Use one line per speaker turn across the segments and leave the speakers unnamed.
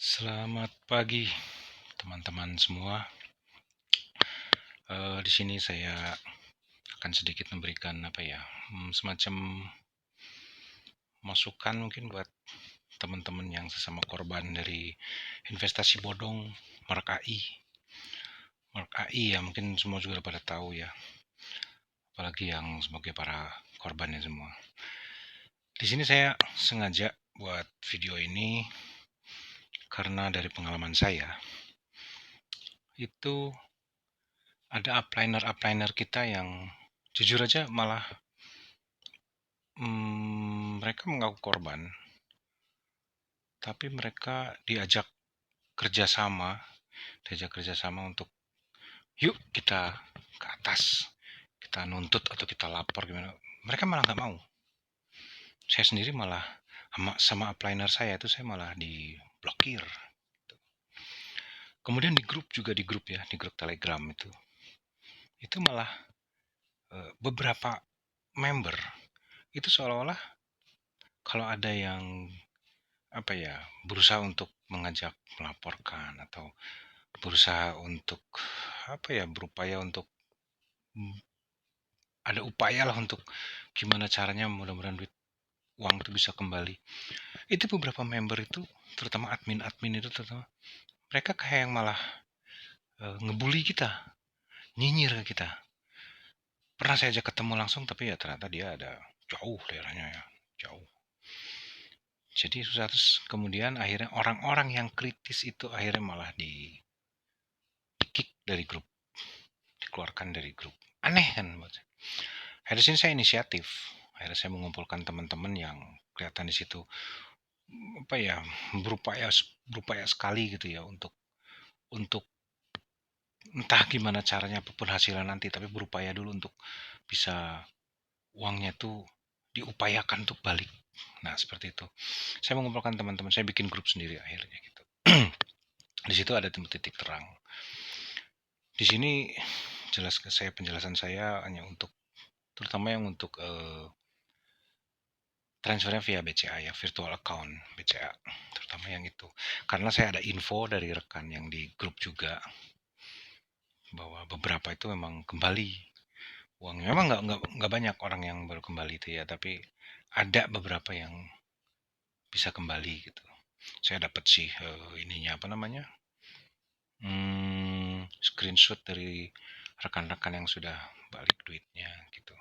Selamat pagi teman-teman semua. Di sini saya akan sedikit memberikan semacam masukan mungkin buat teman-teman yang sesama korban dari investasi bodong Mark AI. Mark AI ya mungkin semua juga udah pada tahu ya, apalagi yang sebagai para korbannya semua. Di sini saya sengaja buat video ini karena dari pengalaman saya itu ada upliner kita yang jujur aja malah mereka mengaku korban, tapi mereka diajak kerjasama untuk yuk kita ke atas, kita nuntut atau kita lapor gimana. Mereka malah nggak mau. Saya sendiri malah sama upliner saya itu saya malah diblokir. Kemudian di grup ya, di grup Telegram itu malah beberapa member itu seolah-olah kalau ada yang berusaha untuk mengajak melaporkan atau berusaha untuk berupaya untuk ada upaya lah untuk gimana caranya mudah-mudahan uang itu bisa kembali. Itu beberapa member itu, terutama admin itu terutama, mereka kayak yang malah ngebully kita, nyinyir ke kita. Pernah saya ajak ketemu langsung, tapi ya ternyata dia ada jauh daerahnya ya, jauh. Jadi susah. Terus kemudian akhirnya orang-orang yang kritis itu akhirnya malah di-kick dari grup, dikeluarkan dari grup. Aneh kan buat saya. Akhirnya sini saya inisiatif. Akhirnya saya mengumpulkan teman-teman yang kelihatan di situ berupaya sekali gitu ya untuk entah gimana caranya apapun hasilnya nanti, tapi berupaya dulu untuk bisa uangnya tuh diupayakan untuk balik. Nah seperti itu. Saya mengumpulkan teman-teman, saya bikin grup sendiri akhirnya gitu. Di situ ada titik terang. Di sini penjelasan saya hanya untuk terutama yang untuk transfernya via BCA ya, virtual account BCA, terutama yang itu. Karena saya ada info dari rekan yang di grup juga bahwa beberapa itu memang kembali uangnya. Memang nggak banyak orang yang baru kembali itu ya, tapi ada beberapa yang bisa kembali gitu. Saya dapat sih ininya screenshot dari rekan-rekan yang sudah balik duitnya gitu.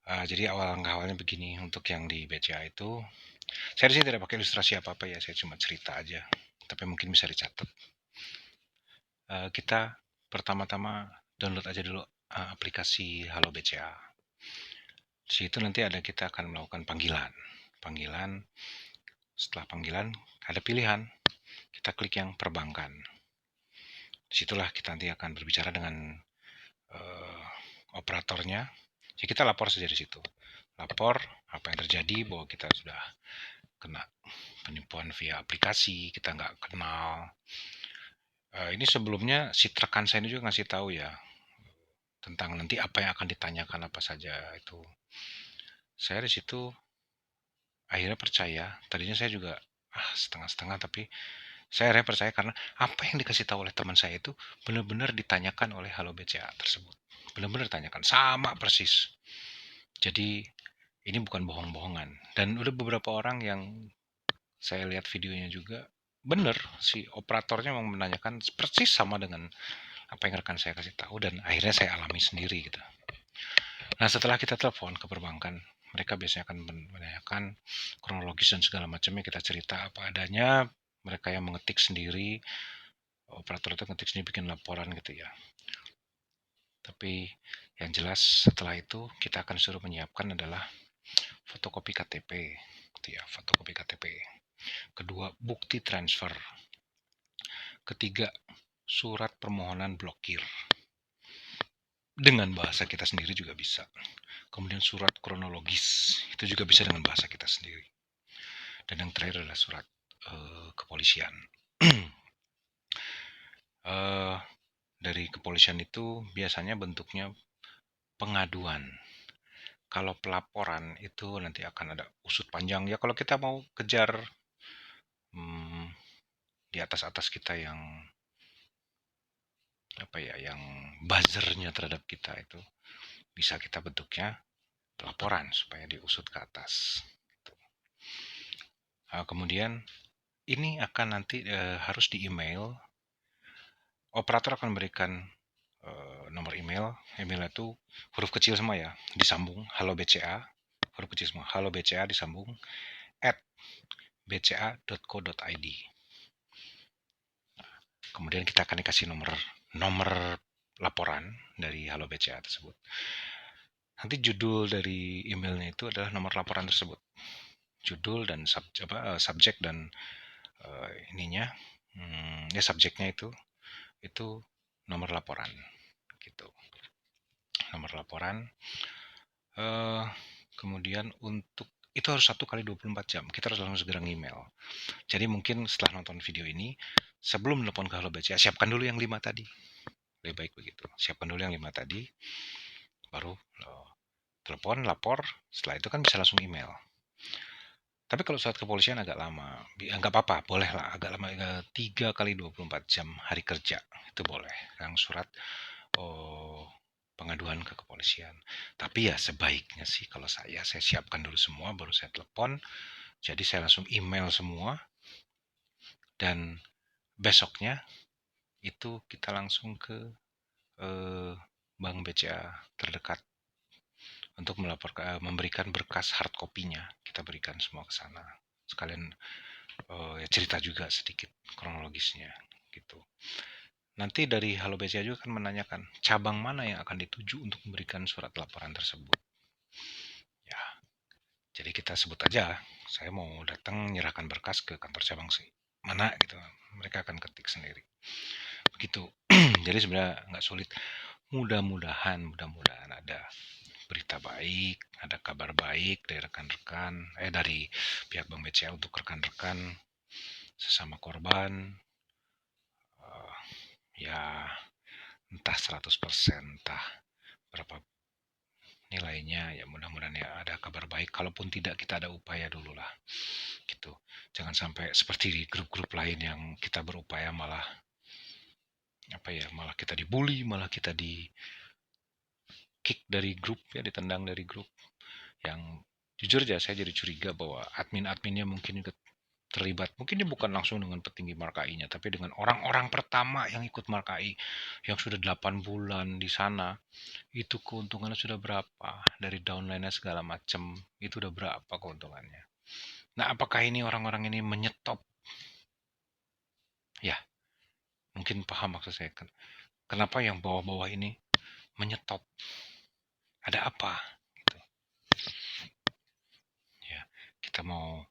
Jadi awalnya begini, untuk yang di BCA itu saya di sini tidak pakai ilustrasi apa-apa ya, saya cuma cerita aja, tapi mungkin bisa dicatat. Kita pertama-tama download aja dulu aplikasi Halo BCA. Di situ nanti kita akan melakukan panggilan. Setelah panggilan ada pilihan, kita klik yang perbankan. Disitulah kita nanti akan berbicara dengan operatornya. Jadi kita lapor saja di situ. Lapor apa yang terjadi, bahwa kita sudah kena penipuan via aplikasi, kita nggak kenal. Ini sebelumnya si rekan saya ini juga ngasih tahu ya tentang nanti apa yang akan ditanyakan apa saja itu. Saya di situ akhirnya percaya. Tadinya saya juga setengah-setengah, tapi saya akhirnya percaya karena apa yang dikasih tahu oleh teman saya itu benar-benar ditanyakan oleh Halo BCA tersebut. Benar-benar ditanyakan sama persis. Jadi ini bukan bohong-bohongan. Dan udah beberapa orang yang saya lihat videonya juga, bener si operatornya memang menanyakan persis sama dengan apa yang rekan saya kasih tahu, dan akhirnya saya alami sendiri gitu. Nah setelah kita telepon ke perbankan, mereka biasanya akan menanyakan kronologis dan segala macamnya, kita cerita apa adanya, mereka yang mengetik sendiri, operator itu ngetik sendiri, bikin laporan gitu ya. Tapi yang jelas setelah itu kita akan suruh menyiapkan adalah fotokopi KTP gitu ya, fotokopi KTP. Kedua, bukti transfer. Ketiga, surat permohonan blokir. Dengan bahasa kita sendiri juga bisa. Kemudian surat kronologis, itu juga bisa dengan bahasa kita sendiri. Dan yang terakhir adalah surat kepolisian. Dari kepolisian itu biasanya bentuknya pengaduan. Kalau pelaporan itu nanti akan ada usut panjang ya. Kalau kita mau kejar di atas kita yang yang buzzernya terhadap kita itu bisa kita bentuknya laporan supaya diusut ke atas. Gitu. Kemudian ini akan nanti harus di email. Operator akan memberikan nomor email. Email itu huruf kecil semua ya, disambung halo BCA, huruf kecil semua halo BCA disambung @bca.co.id. Kemudian kita akan dikasih nomor laporan dari halo BCA tersebut. Nanti judul dari emailnya itu adalah nomor laporan tersebut. Judul dan subjek dan ininya ya subjeknya itu nomor laporan gitu. Nomor laporan. Kemudian untuk itu harus 1 kali 24 jam. Kita harus langsung segera email. Jadi mungkin setelah nonton video ini, sebelum telepon ke Halo BCA, siapkan dulu yang 5 tadi. Lebih baik begitu. Siapkan dulu yang 5 tadi, baru telepon, lapor. Setelah itu kan bisa langsung email. Tapi kalau surat kepolisian agak lama. Nggak apa-apa, boleh lah. Agak lama, 3 kali 24 jam hari kerja. Itu boleh. Yang surat pengaduan ke kepolisian. Tapi ya sebaiknya sih kalau saya siapkan dulu semua, baru saya telepon. Jadi saya langsung email semua. Dan besoknya itu kita langsung ke Bank BCA terdekat untuk memberikan berkas hard copy-nya. Kita berikan semua ke sana. Sekalian cerita juga sedikit kronologisnya gitu. Nanti dari Halo BCA juga akan menanyakan cabang mana yang akan dituju untuk memberikan surat laporan tersebut. Ya, jadi kita sebut aja, saya mau datang menyerahkan berkas ke kantor cabang mana gitu. Mereka akan ketik sendiri. Begitu. Jadi sebenarnya nggak sulit. Mudah-mudahan ada berita baik, ada kabar baik dari rekan-rekan, dari pihak Bank BCA untuk rekan-rekan sesama korban. Ya entah 100%, entah berapa nilainya, ya mudah-mudahan ya ada kabar baik. Kalaupun tidak, kita ada upaya dulu lah gitu. Jangan sampai seperti di grup-grup lain yang kita berupaya malah kita dibully, malah kita di kick dari grup, ya ditendang dari grup. Yang jujur aja saya jadi curiga bahwa admin-adminnya mungkin terlibat. Mungkin dia bukan langsung dengan petinggi Markai-nya, tapi dengan orang-orang pertama yang ikut Markai yang sudah 8 bulan di sana. Itu keuntungannya sudah berapa? Dari downline-nya segala macam, itu udah berapa keuntungannya? Nah, apakah ini orang-orang ini menyetop? Ya, mungkin paham maksud saya. Kenapa yang bawah-bawah ini menyetop? Ada apa? Gitu. Ya, kita mau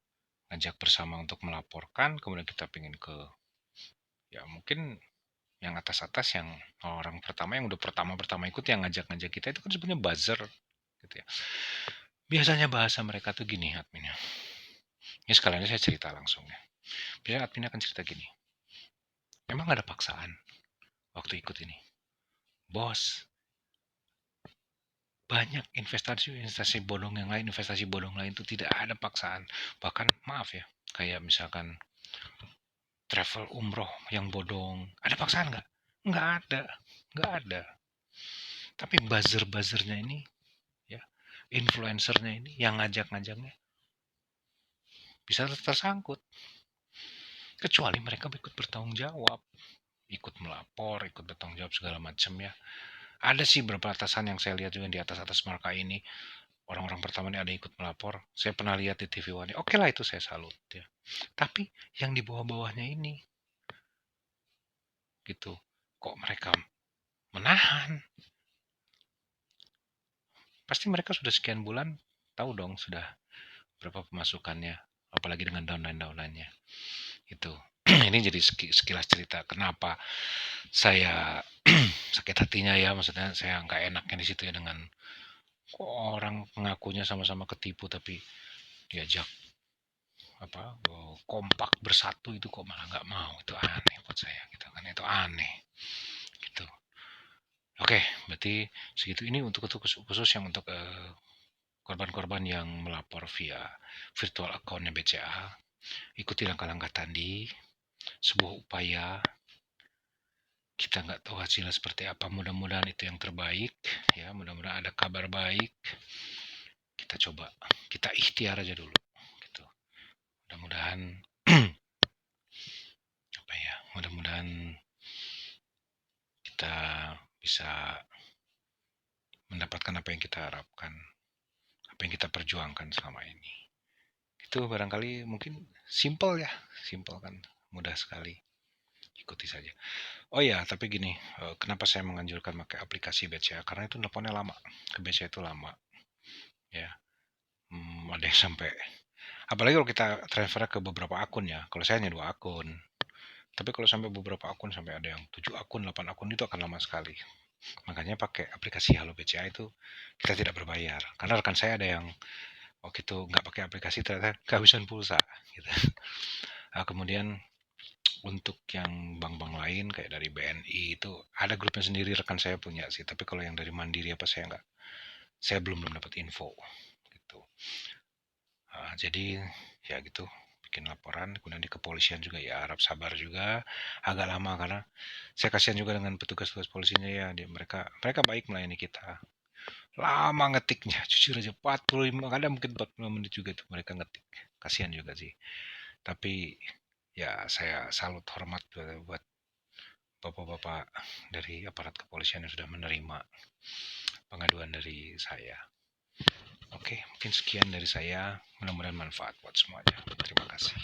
ngajak bersama untuk melaporkan, kemudian kita pengen ke ya mungkin yang atas-atas, yang orang pertama yang udah pertama ikut, yang ngajak-ngajak kita itu kan sebenarnya buzzer gitu ya. Biasanya bahasa mereka tuh gini adminnya. Ini sekalian saya cerita langsung ya. Biasanya adminnya akan cerita gini. Emang ada paksaan waktu ikut ini? Bos, banyak investasi bodong yang lain, investasi bodong lain itu tidak ada paksaan. Bahkan maaf ya, kayak misalkan travel umroh yang bodong, ada paksaan nggak? Nggak ada. Tapi buzzer-buzzernya ini, ya, influencernya ini, yang ngajak-ngajaknya bisa tersangkut. Kecuali mereka ikut bertanggung jawab, ikut melapor, ikut bertanggung jawab segala macam ya. Ada sih beberapa atasan yang saya lihat juga di atas marka ini, orang-orang pertama ini ada ikut melapor. Saya pernah lihat di TV One. Oke lah, itu saya salut ya. Tapi yang di bawah-bawahnya ini, gitu, kok mereka menahan? Pasti mereka sudah sekian bulan tahu dong sudah berapa pemasukannya, apalagi dengan downline-nya. Itu. Ini jadi sekilas cerita kenapa saya sakit hatinya ya, maksudnya saya nggak enaknya di situ ya, dengan kok orang mengakunya sama-sama ketipu tapi diajak kompak bersatu itu kok malah nggak mau. Itu aneh buat saya gitu kan, itu aneh gitu. Oke, berarti segitu. Ini untuk khusus yang untuk korban-korban yang melapor via virtual account-nya BCA. Ikuti langkah-langkah tadi sebuah upaya. Kita nggak tahu hasilnya seperti apa, mudah-mudahan itu yang terbaik ya, mudah-mudahan ada kabar baik. Kita coba, kita ikhtiar aja dulu gitu. Mudah-mudahan apa ya, mudah-mudahan kita bisa mendapatkan apa yang kita harapkan, apa yang kita perjuangkan selama ini. Itu barangkali mungkin simple ya, simple kan, mudah sekali, ikuti saja. Oh ya, tapi gini, kenapa saya menganjurkan pakai aplikasi BCA? Karena itu teleponnya lama, ke BCA itu lama, ya. Ada yang sampai, apalagi kalau kita transfer ke beberapa akun ya. Kalau saya hanya 2 akun, tapi kalau sampai beberapa akun, sampai ada yang 7 akun, 8 akun, itu akan lama sekali. Makanya pakai aplikasi Halo BCA itu kita tidak berbayar. Karena rekan saya ada yang waktu itu nggak pakai aplikasi ternyata kehabisan pulsa gitu. Nah, kemudian untuk yang bank-bank lain kayak dari BNI itu ada grupnya sendiri, rekan saya punya sih. Tapi kalau yang dari Mandiri apa saya nggak, saya belum dapat info gitu. Jadi ya gitu, bikin laporan, kemudian di kepolisian juga ya harap sabar juga, agak lama karena saya kasihan juga dengan petugas-petugas polisinya ya, mereka baik melayani kita. Lama ngetiknya, jujur aja 45, kadang mungkin 45 menit juga tuh mereka ngetik. Kasihan juga sih. Tapi ya saya salut, hormat buat bapak-bapak dari aparat kepolisian yang sudah menerima pengaduan dari saya. Oke, mungkin sekian dari saya. Mudah-mudahan manfaat buat semuanya. Terima kasih.